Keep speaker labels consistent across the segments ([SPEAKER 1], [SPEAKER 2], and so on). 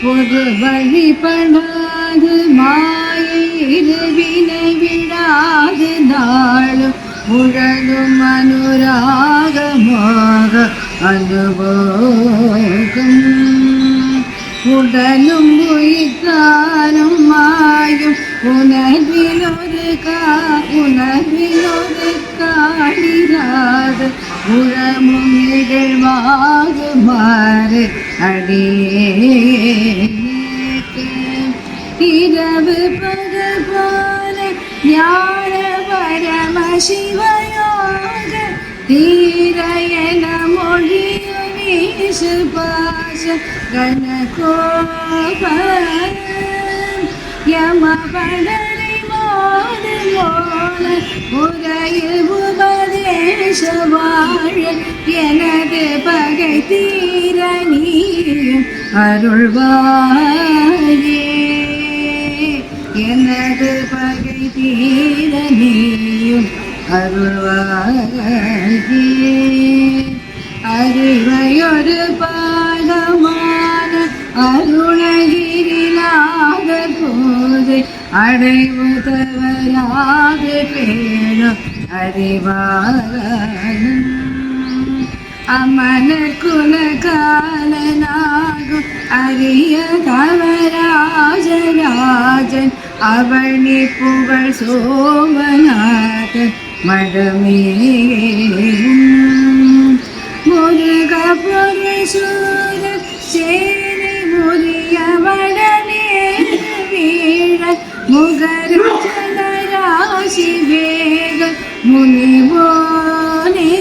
[SPEAKER 1] ஒரு வழிபடாது மாயை இருவினை விடாது நாளும் உழலும் அனுராகமாக அனுபோகம் உடலும் உயிர்த்தாலும் மாயும் உணர்விலொரு காணிராத உழமும் நிகழ்வாகுமாறு அடியேனுக்கு இரவு பகல் போல ஞான பரம சிவயோக தீர என மொழியுமீசு பாச கனகோப யமபடரை மோது மோன உரையில் உபதேச வாழ எனது பகை தீர நீயும் அருள்வாயே எனது பகை தீர நீயும் அருள்வாயே அறிவையொரு பாதமான அருணகிரிநாத போது அடைவு தவறாது பேணும் அறிவாளன் அமனர் குலகாலனாகும் அரிய தவராஜராஜன் அவனி புகழ் சோமநாதன் மடமே முருக புரசூர சேனை முறிய வடனே வீழ முகராசி வேக முனிவோனே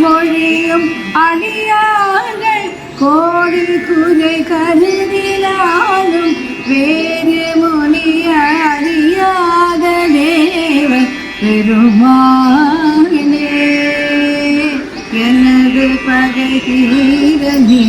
[SPEAKER 1] மொழியும் அழியார்கள் கோடி குறை கருதினாலும் வேறு முனிய அறியாத தேவ பெருமானே எனது பகை தீர நீ